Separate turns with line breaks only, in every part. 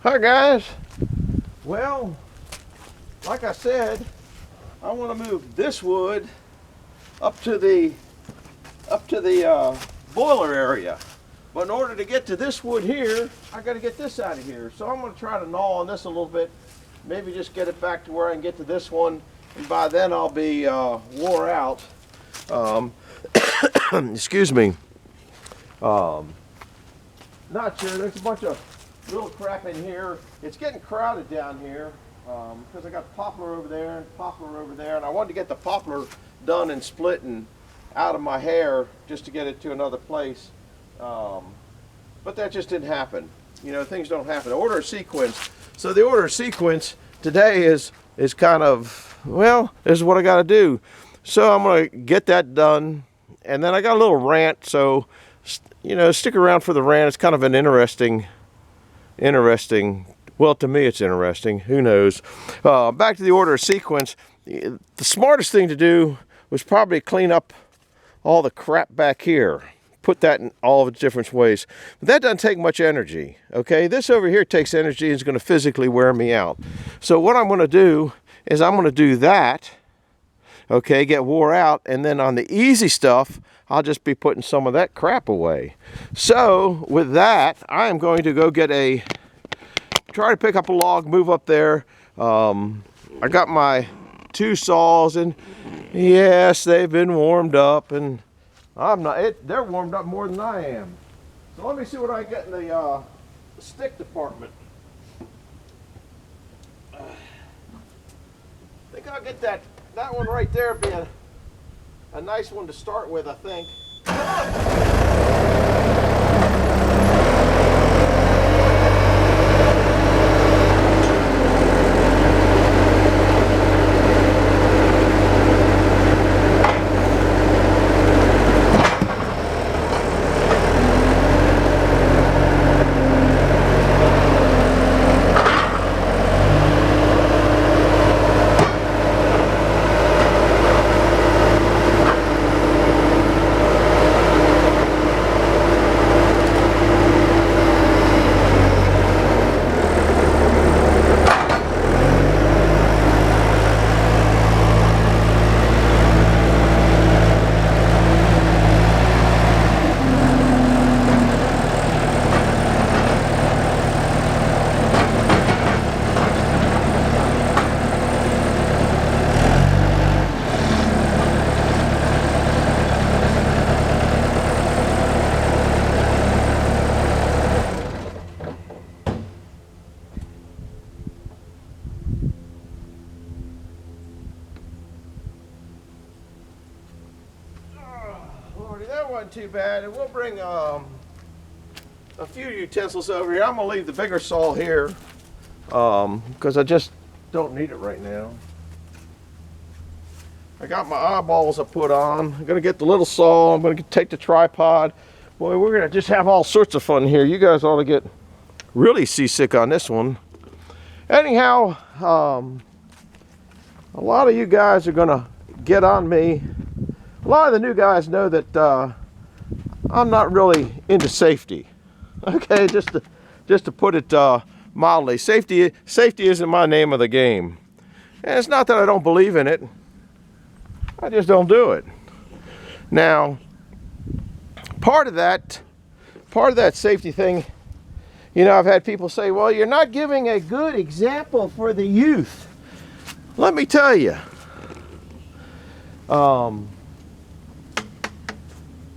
Hi guys. Well, like I said, I want to move this wood up to the boiler area. But in order to get to this wood here, I got to get this out of here. So I'm going to try to gnaw on this a little bit. Maybe just get it back to where I can get to this one, and by then I'll be wore out. Excuse me. Not sure. There's a bunch of little crap in here. It's getting crowded down here because I got poplar over there and poplar over there, and I wanted to get the poplar done and split and out of my hair just to get it to another place. But that just didn't happen. You know, things don't happen. Order of sequence. So the order of sequence today is kind of, well, this is what I got to do. So I'm going to get that done, and then I got a little rant. So, you know, stick around for the rant. It's kind of an interesting, well, to me it's interesting. Who knows? Back to the order of sequence. The smartest thing to do was probably clean up all the crap back here. Put that in all of its different ways. But that doesn't take much energy, okay? This over here takes energy and is going to physically wear me out. So what I'm going to do is I'm going to do that, okay, get wore out, and then on the easy stuff, I'll just be putting some of that crap away. So with that, I am going to go try to pick up a log, move up there. I got my 2 saws, and yes, they've been warmed up, and they're warmed up more than I am. So let me see what I get in the stick department. I think I'll get that one right there be a nice one to start with, I think. That wasn't too bad, and we'll bring a few utensils over here. I'm going to leave the bigger saw here because I just don't need it right now. I got my eyeballs I put on. I'm going to get the little saw. I'm going to take the tripod. Boy, we're going to just have all sorts of fun here. You guys ought to get really seasick on this one. Anyhow, a lot of you guys are going to get on me. A lot of the new guys know that I'm not really into safety. Okay, just to put it mildly, safety isn't my name of the game. And it's not that I don't believe in it. I just don't do it. Now, part of that safety thing, you know, I've had people say, well, you're not giving a good example for the youth. Let me tell you.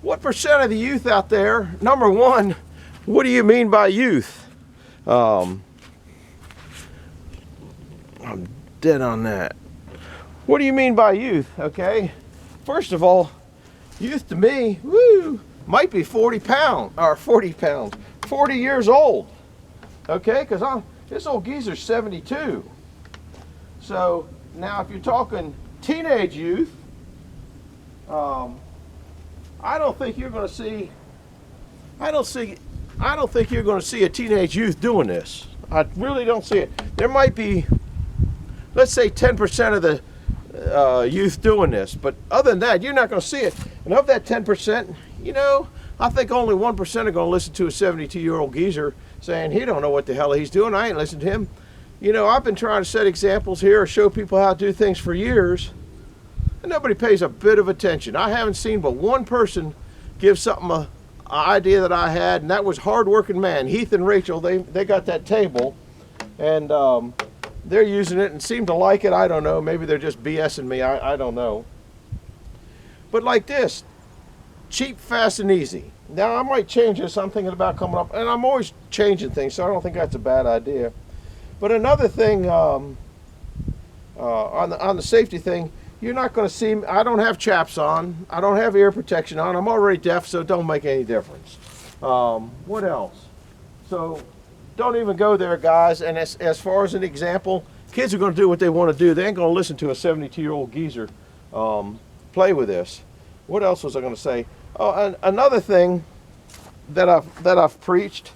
What percent of the youth out there, number one, what do you mean by youth? I'm dead on that. What do you mean by youth, okay? First of all, youth to me, might be 40 years old, okay? Because this old geezer's 72. So now if you're talking teenage youth, I don't think you're going to see a teenage youth doing this. I really don't see it. There might be, let's say 10% of the youth doing this, but other than that, you're not going to see it. And of that 10%, you know, I think only 1% are going to listen to a 72-year-old geezer saying he don't know what the hell he's doing. I ain't listening to him. You know, I've been trying to set examples here or show people how to do things for years, and nobody pays a bit of attention. I haven't seen but one person give something an idea that I had, and that was hard-working man. Heath and Rachel, they got that table, and they're using it and seem to like it. I don't know. Maybe they're just BSing me. I don't know. But like this, cheap, fast, and easy. Now, I might change this. I'm thinking about coming up, and I'm always changing things, so I don't think that's a bad idea. But another thing on the safety thing, you're not going to see me. I don't have chaps on. I don't have ear protection on. I'm already deaf, so it don't make any difference. What else? So don't even go there, guys. And as far as an example, kids are going to do what they want to do. They ain't going to listen to a 72-year-old geezer play with this. What else was I going to say? Oh, and another thing that I've preached.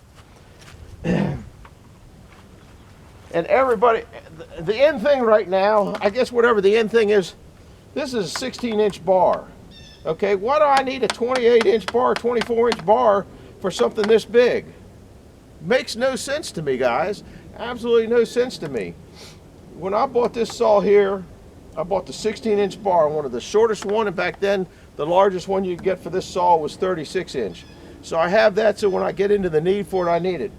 And everybody, the end thing right now, I guess whatever the end thing is, this is a 16-inch bar. Okay, why do I need a 28-inch bar, 24-inch bar for something this big? Makes no sense to me, guys. Absolutely no sense to me. When I bought this saw here, I bought the 16-inch bar, one of the shortest one, and back then the largest one you could get for this saw was 36-inch. So I have that, so when I get into the need for it, I need it.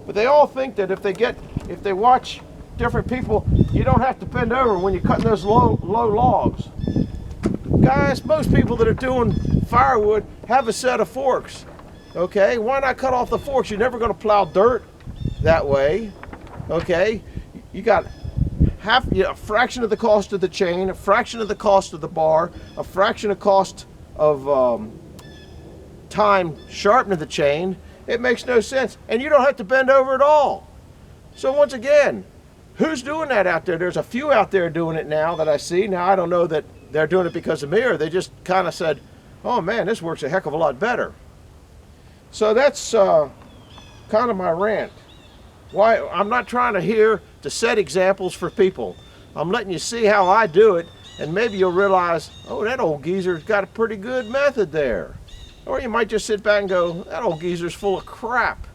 But they all think that if they watch different people, you don't have to bend over when you're cutting those low logs. Guys, most people that are doing firewood have a set of forks. Okay, why not cut off the forks? You're never going to plow dirt that way. Okay, you got a fraction of the cost of the chain, a fraction of the cost of the bar, a fraction of cost of time sharpening the chain. It makes no sense, and you don't have to bend over at all. So once again, who's doing that out there? There's a few out there doing it now that I see. Now, I don't know that they're doing it because of me, or they just kind of said, oh man, this works a heck of a lot better. So that's kind of my rant. Why I'm not trying to set examples for people. I'm letting you see how I do it, and maybe you'll realize, oh, that old geezer's got a pretty good method there. Or you might just sit back and go, that old geezer's full of crap.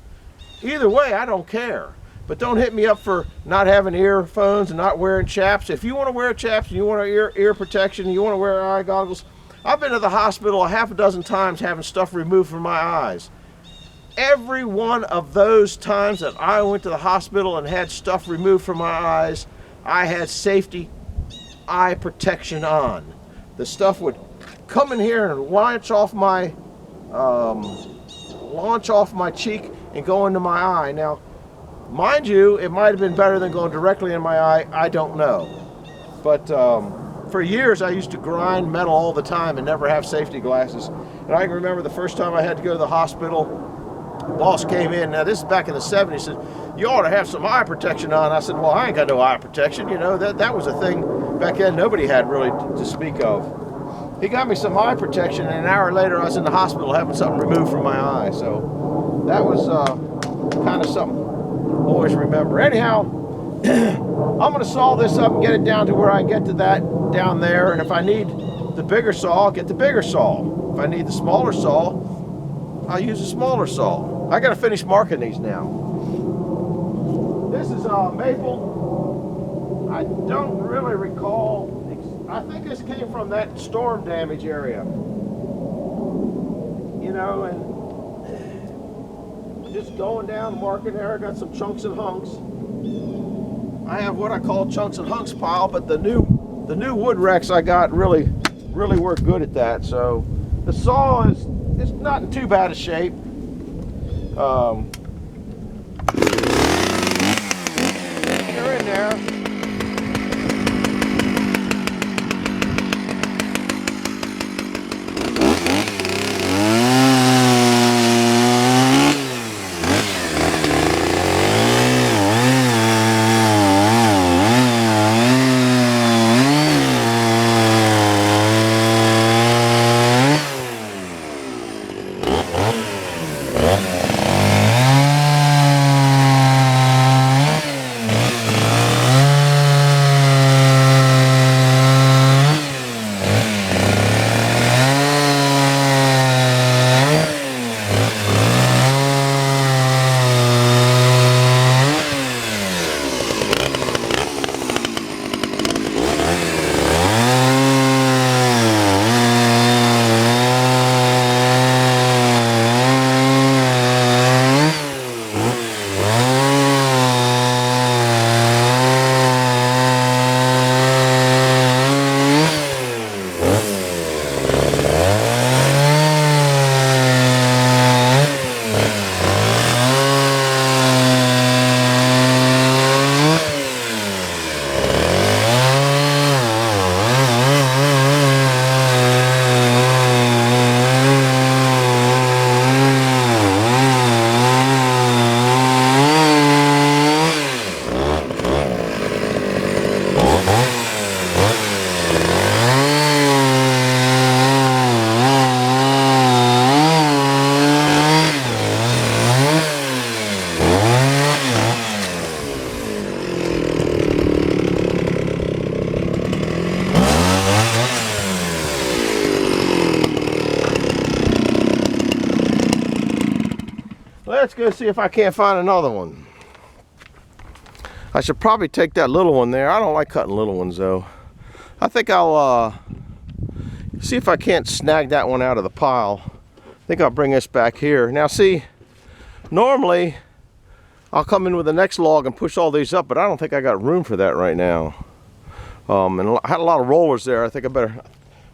Either way, I don't care. But don't hit me up for not having earphones and not wearing chaps. If you want to wear chaps and you want ear protection and you want to wear eye goggles, I've been to the hospital a half a dozen times having stuff removed from my eyes. Every one of those times that I went to the hospital and had stuff removed from my eyes, I had safety eye protection on. The stuff would come in here and launch off my cheek and go into my eye. Now, mind you, it might have been better than going directly in my eye. I don't know. But for years, I used to grind metal all the time and never have safety glasses. And I can remember the first time I had to go to the hospital, the boss came in. Now, this is back in the 70s. Said, you ought to have some eye protection on. I said, well, I ain't got no eye protection. You know, that was a thing back then nobody had really to speak of. He got me some eye protection, and an hour later I was in the hospital having something removed from my eye. So that was kind of something I always remember. Anyhow, I'm going to saw this up and get it down to where I get to that down there. And if I need the bigger saw, I'll get the bigger saw. If I need the smaller saw, I'll use a smaller saw. I got to finish marking these now. This is maple. I don't really recall. I think this came from that storm damage area. You know, and just going down, marking there, I got some chunks and hunks. I have what I call chunks and hunks pile, but the new wood wrecks I got really work good at that. So the saw it's not in too bad a shape. They're in there. go see if I can't find another one. I should probably take that little one there. I don't like cutting little ones though. I think I'll see if I can't snag that one out of the pile. I think I'll bring this back here. Now see, normally I'll come in with the next log and push all these up, but I don't think I got room for that right now. And I had a lot of rollers there. I think I better,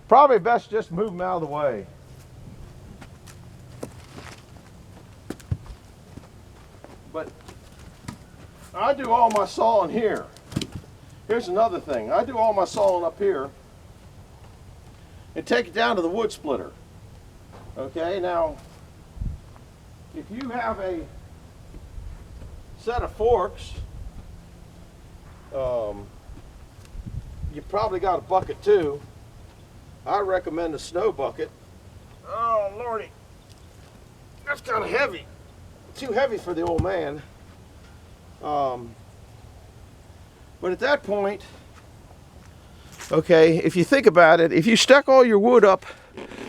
probably best just move them out of the way. But I do all my sawing here. Here's another thing. I do all my sawing up here and take it down to the wood splitter. Okay, now if you have a set of forks, you probably got a bucket too. I recommend a snow bucket. Oh lordy, that's kind of heavy. Too heavy for the old man. But at that point, okay, if you think about it, if you stack all your wood up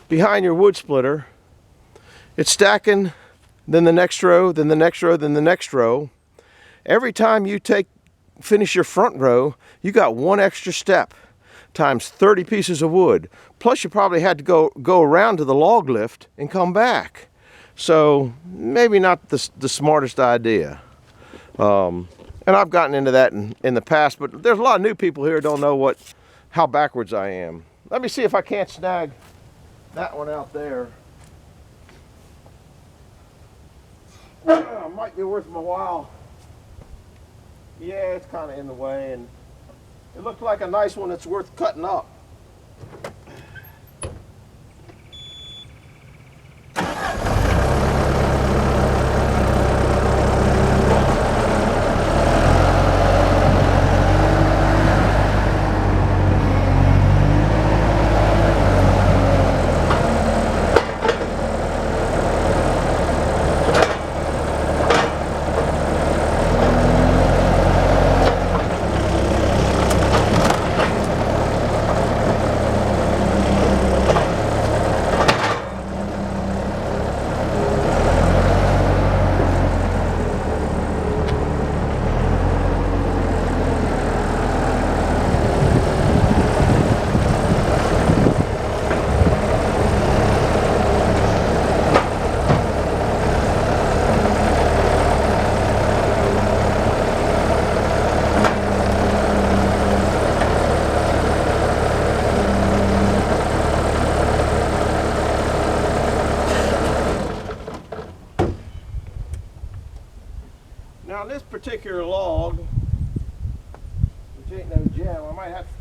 behind your wood splitter, it's stacking, then the next row, then the next row, then the next row. Every time you finish your front row, you got one extra step times 30 pieces of wood. Plus you probably had to go around to the log lift and come back. So maybe not the smartest idea. And I've gotten into that in the past, but there's a lot of new people here who don't know how backwards I am. Let me see if I can't snag that one out there. Might be worth my while. Yeah, it's kind of in the way, and it looks like a nice one that's worth cutting up. Now this particular log, which ain't no gem, I might have to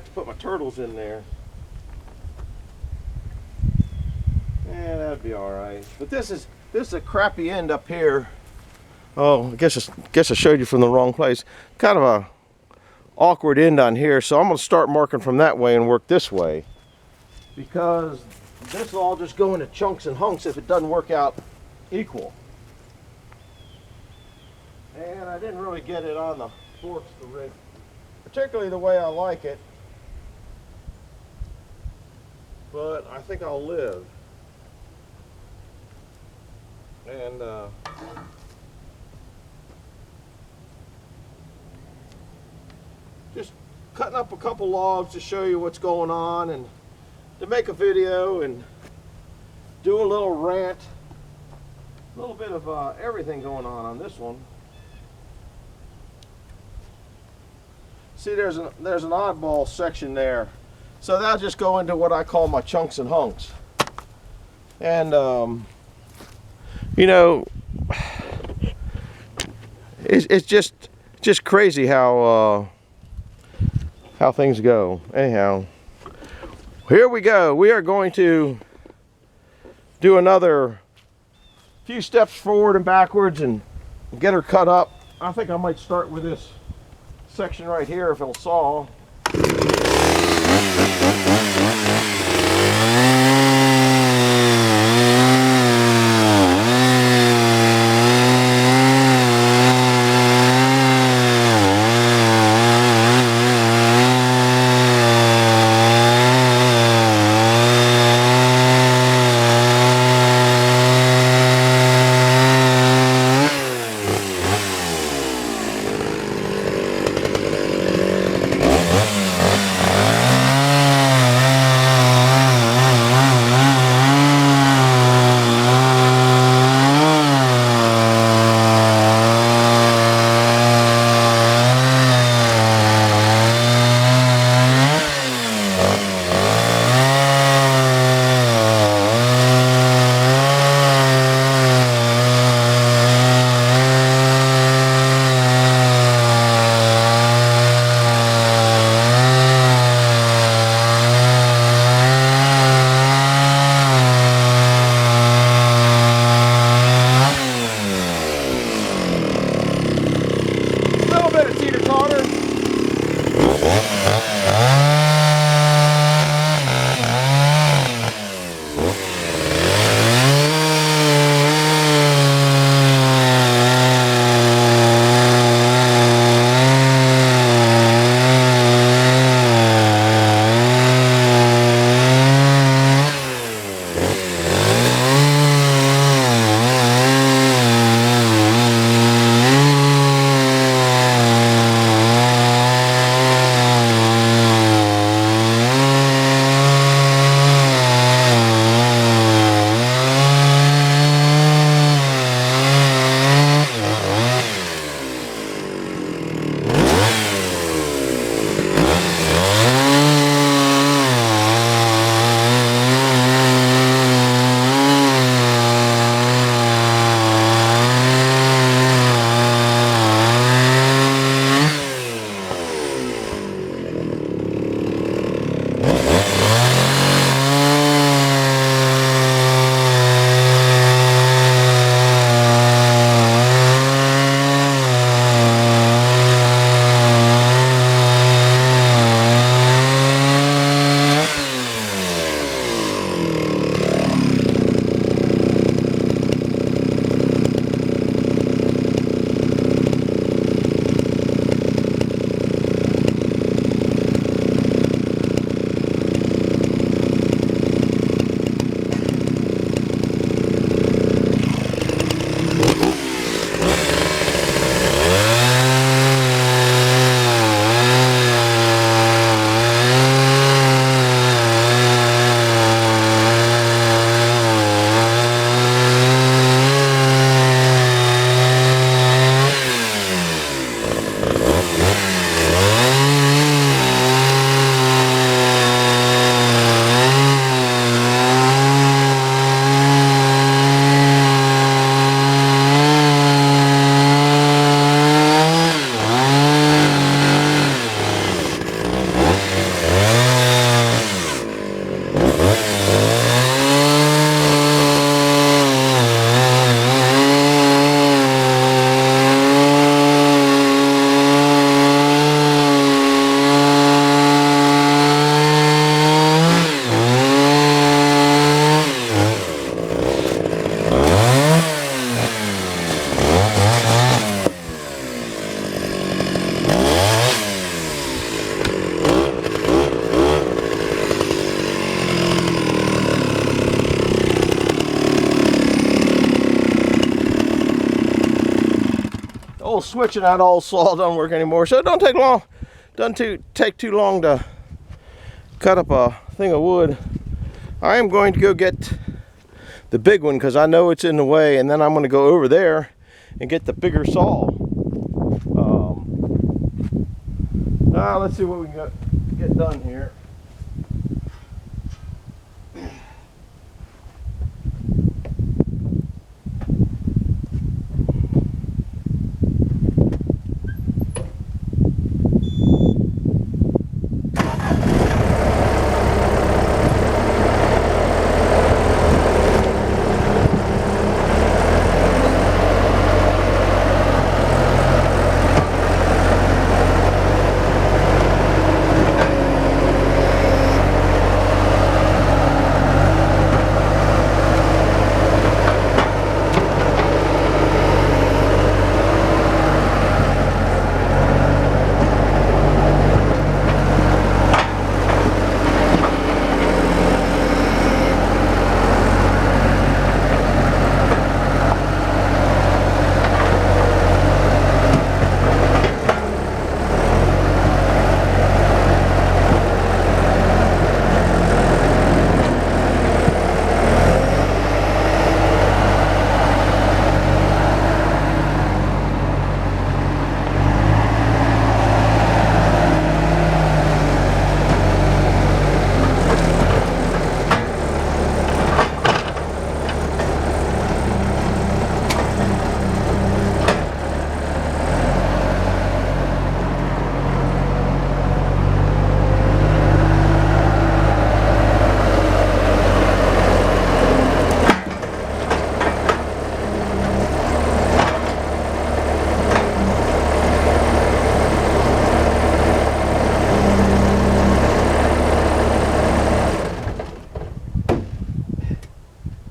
put my turtles in there. Yeah, that'd be all right. But this is a crappy end up here. Oh, I guess I showed you from the wrong place. Kind of a awkward end on here, so I'm gonna start marking from that way and work this way, because this will all just go into chunks and hunks if it doesn't work out equal. And I didn't really get it on the forks, particularly the way I like it, but I think I'll live. And just cutting up a couple logs to show you what's going on and to make a video and do a little rant. A little bit of everything going on this one. See, there's an oddball section there. So that'll just go into what I call my chunks and hunks. And you know, it's just crazy how things go. Anyhow, here we go. We are going to do another few steps forward and backwards and get her cut up. I think I might start with this section right here if it'll saw. old switch in that old saw don't work anymore, so it don't take long. Doesn't take too long to cut up a thing of wood. I am going to go get the big one because I know it's in the way, and then I'm going to go over there and get the bigger saw. Let's see what we can get done here.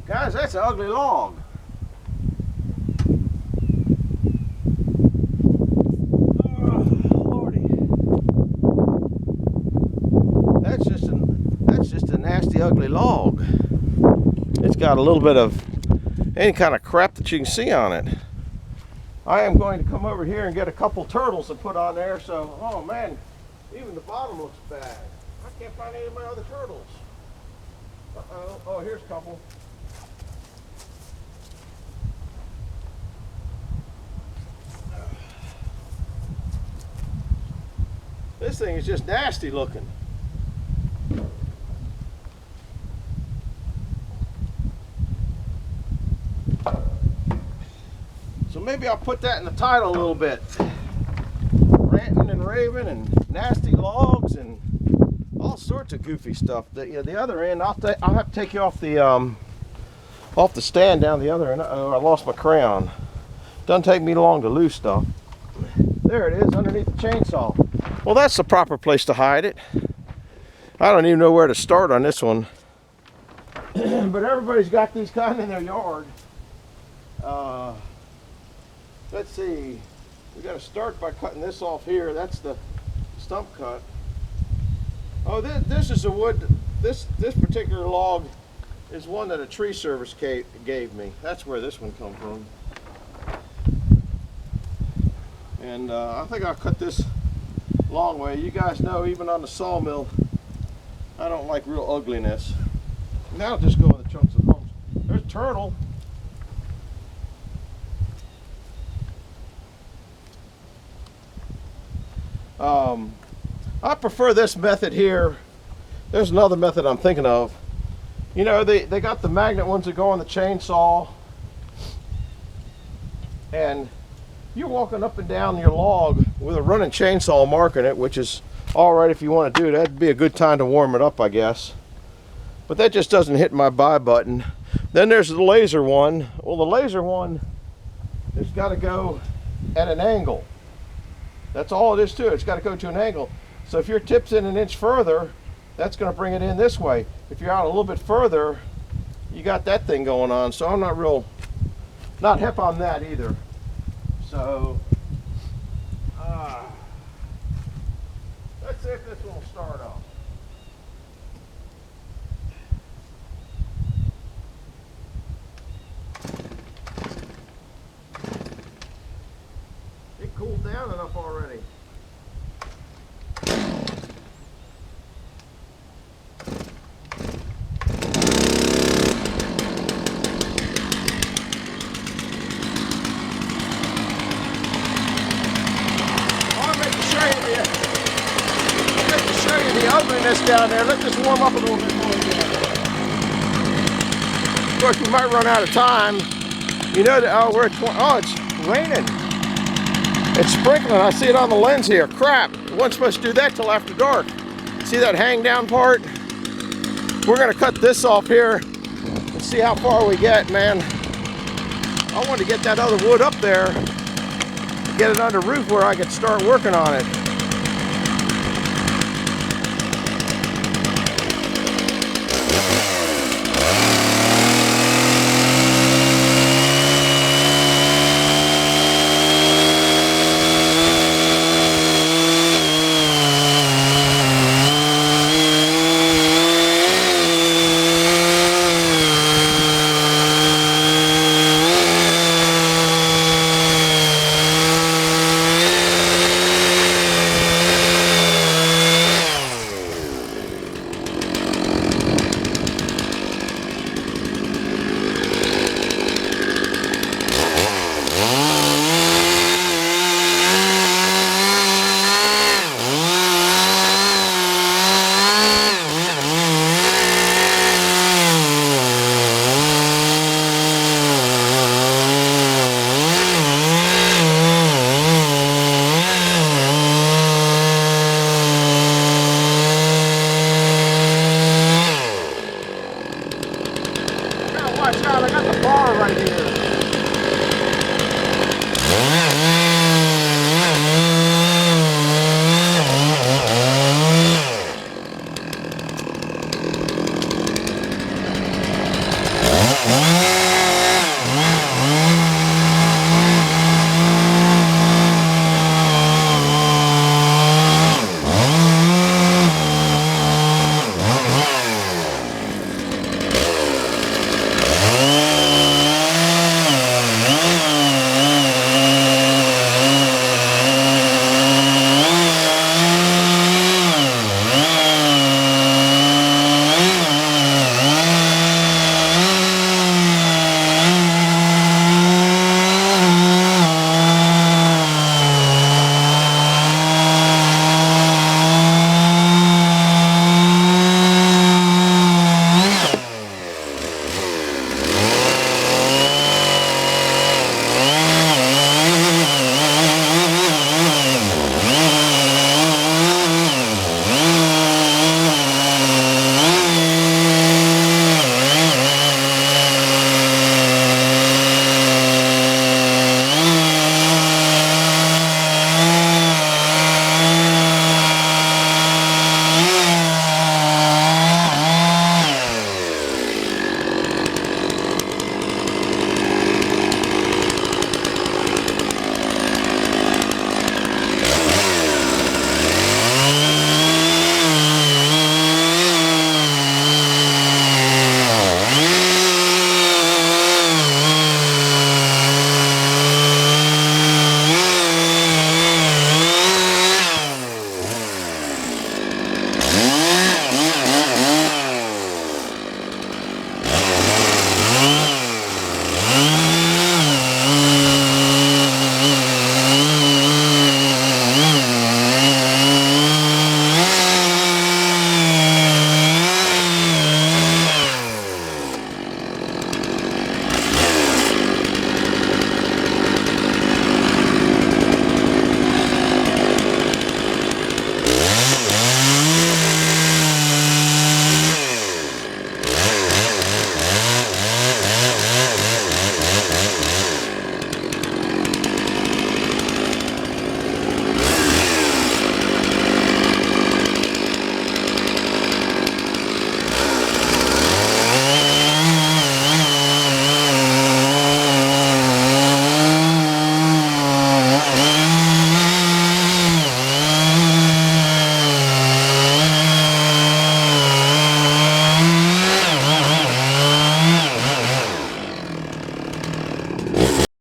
Guys, that's an ugly log. Oh, Lordy. That's just a nasty, ugly log. It's got a little bit of any kind of crap that you can see on it. I am going to come over here and get a couple turtles to put on there. So, oh man, even the bottom looks bad. I can't find any of my other turtles. Uh-oh. Oh, here's a couple. This thing is just nasty looking. So maybe I'll put that in the title a little bit. Ranting and raving and nasty logs and all sorts of goofy stuff. The other end, I'll have to take you off the stand down the other end. Oh, I lost my crayon. Doesn't take me long to lose stuff. There it is, underneath the chainsaw. Well, that's the proper place to hide it. I don't even know where to start on this one. But everybody's got these kind in their yard. Let's see. We got to start by cutting this off here. That's the stump cut. Oh, this is a wood. This particular log is one that a tree service gave me. That's where this one comes from. And I think I'll cut this long way. You guys know, even on the sawmill, I don't like real ugliness. Now I'll just go in the chunks of bones. There's a turtle. I prefer this method here. There's another method I'm thinking of. You know, they got the magnet ones that go on the chainsaw, and you're walking up and down your log with a running chainsaw marking it, which is all right if you want to do. That'd be a good time to warm it up, I guess. But that just doesn't hit my buy button. Then there's the laser one. Well, the laser one has got to go at an angle. That's all it is to it. It's got to go to an angle. So if your tip's in an inch further, that's going to bring it in this way. If you're out a little bit further, you got that thing going on. So I'm not hip on that either. So let's see if this one will start off. up already. The ugliness down there. Let this warm up a little bit more again. Of course, we might run out of time. You know that, oh, it's raining. It's sprinkling. I see it on the lens here. Crap. We weren't supposed to do that till after dark. See that hang down part? We're going to cut this off here and see how far we get, man. I want to get that other wood up there, get it under roof where I can start working on it.